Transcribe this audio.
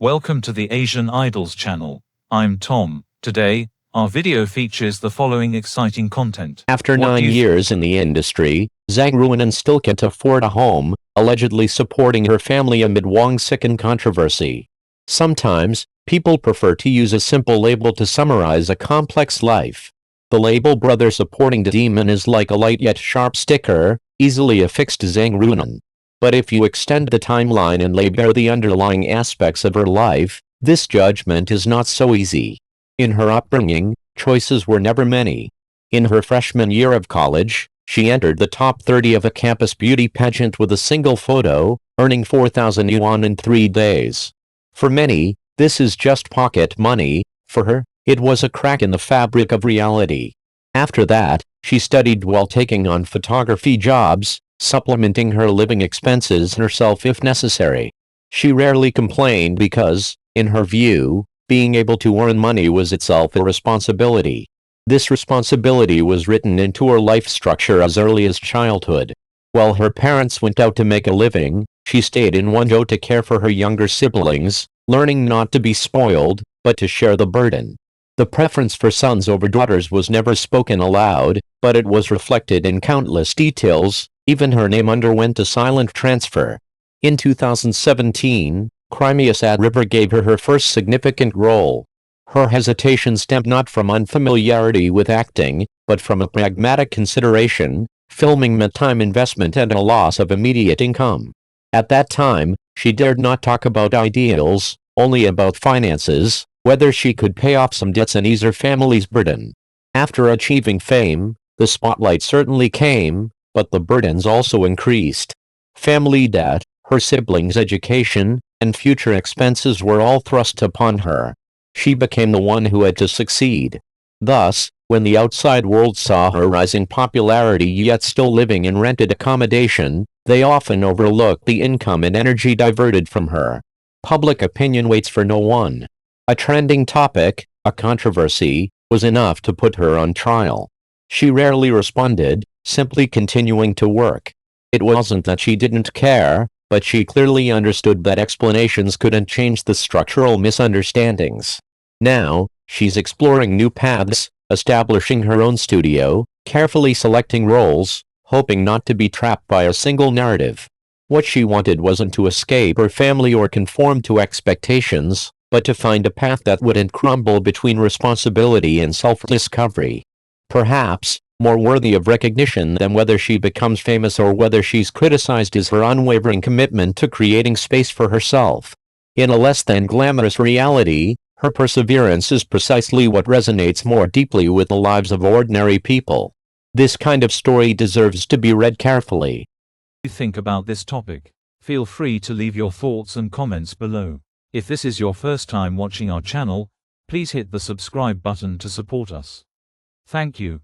Welcome to the Asian Idols channel. I'm Tom. Today, our video features the following exciting content. After 9 years in the industry, Zhang Ruonan still can't afford a home, allegedly supporting her family amid Wang's second controversy. Sometimes, people prefer to use a simple label to summarize a complex life. The label "brother supporting the demon" is like a light yet sharp sticker, easily affixed to Zhang Ruonan. But if you extend the timeline and lay bare the underlying aspects of her life, this judgment is not so easy. In her upbringing, choices were never many. In her freshman year of college, she entered the top 30 of a campus beauty pageant with a single photo, earning 4,000 yuan in 3 days. For many, this is just pocket money. For her, it was a crack in the fabric of reality. After that, she studied while taking on photography jobs, supplementing her living expenses herself if necessary. She rarely complained because, in her view, being able to earn money was itself a responsibility. This responsibility was written into her life structure as early as childhood. While her parents went out to make a living, she stayed in Wenzhou to care for her younger siblings, learning not to be spoiled, but to share the burden. The preference for sons over daughters was never spoken aloud, but it was reflected in countless details. Even her name underwent a silent transfer. In 2017, Crimea Sad River gave her first significant role. Her hesitation stemmed not from unfamiliarity with acting, but from a pragmatic consideration. Filming meant time investment and a loss of immediate income. At that time, she dared not talk about ideals, only about finances, whether she could pay off some debts and ease her family's burden. After achieving fame, the spotlight certainly came, but the burdens also increased. Family debt, her siblings' education, and future expenses were all thrust upon her. She became the one who had to succeed. Thus, when the outside world saw her rising popularity yet still living in rented accommodation, they often overlooked the income and energy diverted from her. Public opinion waits for no one. A trending topic, a controversy, was enough to put her on trial. She rarely responded, simply continuing to work. It wasn't that she didn't care, but she clearly understood that explanations couldn't change the structural misunderstandings. Now, she's exploring new paths, establishing her own studio, carefully selecting roles, hoping not to be trapped by a single narrative. What she wanted wasn't to escape her family or conform to expectations, but to find a path that wouldn't crumble between responsibility and self-discovery. Perhaps, more worthy of recognition than whether she becomes famous or whether she's criticized is her unwavering commitment to creating space for herself. In a less than glamorous reality, her perseverance is precisely what resonates more deeply with the lives of ordinary people. This kind of story deserves to be read carefully. What do you think about this topic? Feel free to leave your thoughts and comments below. If this is your first time watching our channel, please hit the subscribe button to support us. Thank you.